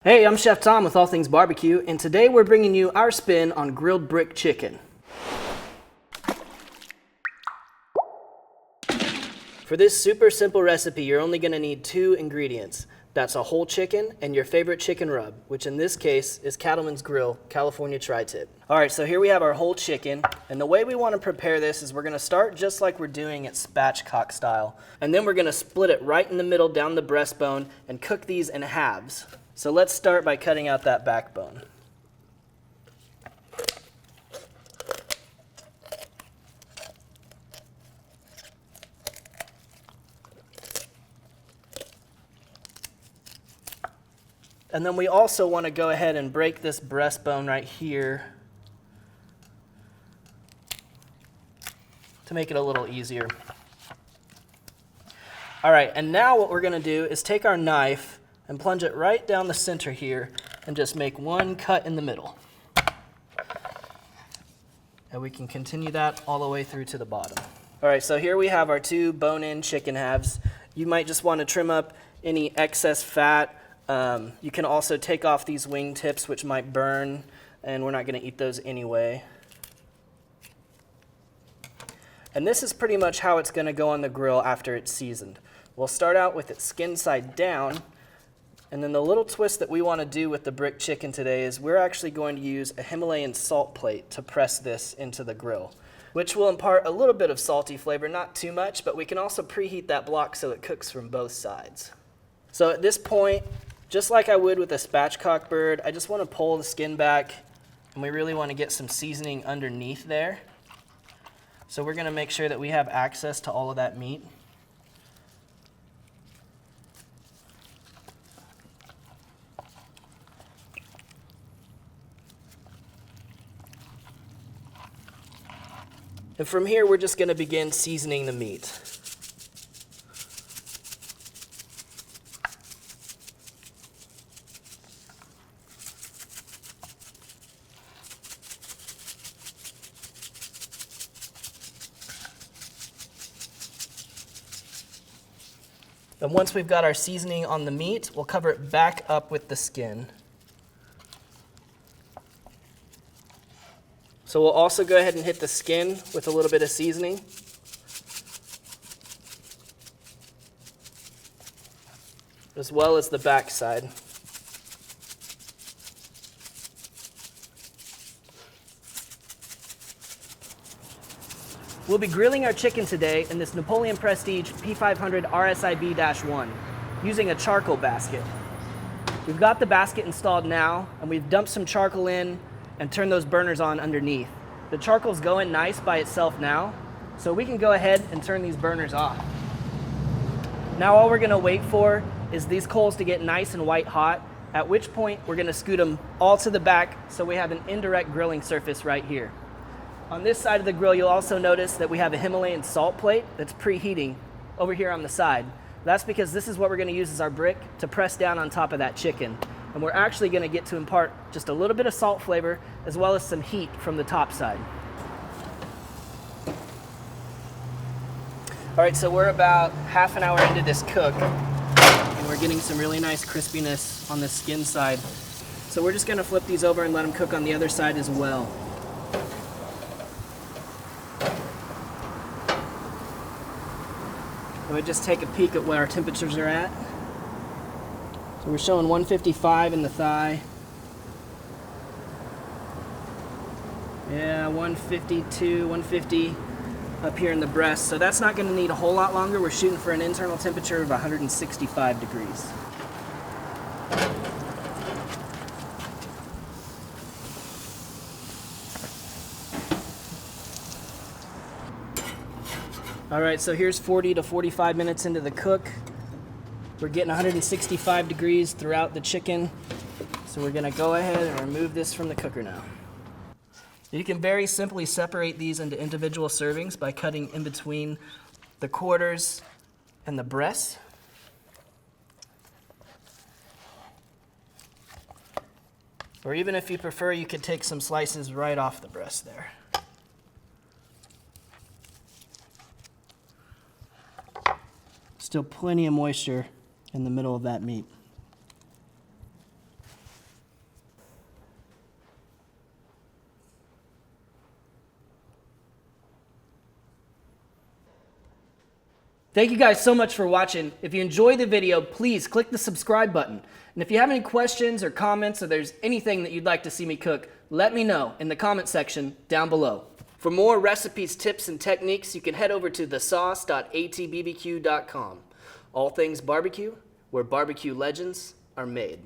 Hey, I'm Chef Tom with All Things Barbecue, and today we're bringing you our spin on grilled brick chicken. For this super simple recipe, you're only going to need two ingredients. That's a whole chicken and your favorite chicken rub, which in this case is Cattleman's Grill, California Tri-Tip. All right, so here we have our whole chicken, and the way we want to prepare this is we're going to start just like we're doing it spatchcock style, and then we're going to split it right in the middle down the breastbone and cook these in halves. So let's start by cutting out that backbone. And then we also want to go ahead and break this breastbone right here to make it a little easier. All right, and now what we're going to do is take our knife and plunge it right down the center here and just make one cut in the middle. And we can continue that all the way through to the bottom. All right, so here we have our two bone-in chicken halves. You might just want to trim up any excess fat. You can also take off these wing tips, which might burn, and we're not going to eat those anyway. And this is pretty much how it's going to go on the grill after it's seasoned. We'll start out with it skin side down. And then the little twist that we want to do with the brick chicken today is we're actually going to use a Himalayan salt plate to press this into the grill, which will impart a little bit of salty flavor, not too much, but we can also preheat that block so it cooks from both sides. So at this point, just like I would with a spatchcock bird, I just want to pull the skin back, and we really want to get some seasoning underneath there. So we're going to make sure that we have access to all of that meat. And from here, we're just going to begin seasoning the meat. And once we've got our seasoning on the meat, we'll cover it back up with the skin. So we'll also go ahead and hit the skin with a little bit of seasoning. As well as the back side. We'll be grilling our chicken today in this Napoleon Prestige P500 RSIB-1 using a charcoal basket. We've got the basket installed now, and we've dumped some charcoal in and turn those burners on underneath. The charcoal's going nice by itself now, so we can go ahead and turn these burners off. Now all we're gonna wait for is these coals to get nice and white hot, at which point we're gonna scoot them all to the back so we have an indirect grilling surface right here. On this side of the grill, you'll also notice that we have a Himalayan salt plate that's preheating over here on the side. That's because this is what we're gonna use as our brick to press down on top of that chicken. And we're actually going to get to impart just a little bit of salt flavor as well as some heat from the top side. All right, so we're about half an hour into this cook, and we're getting some really nice crispiness on the skin side. So we're just going to flip these over and let them cook on the other side as well. And we just take a peek at what our temperatures are at. So we're showing 155 in the thigh. Yeah, 152, 150 up here in the breast. So that's not going to need a whole lot longer. We're shooting for an internal temperature of 165 degrees. All right, so here's 40 to 45 minutes into the cook. We're getting 165 degrees throughout the chicken. So we're gonna go ahead and remove this from the cooker now. You can very simply separate these into individual servings by cutting in between the quarters and the breasts. Or even if you prefer, you could take some slices right off the breast there. Still plenty of moisture in the middle of that meat. Thank you guys so much for watching. If you enjoyed the video, please click the subscribe button. And if you have any questions or comments or there's anything that you'd like to see me cook, let me know in the comment section down below. For more recipes, tips, and techniques, you can head over to thesauce.atbbq.com. All things barbecue, where barbecue legends are made.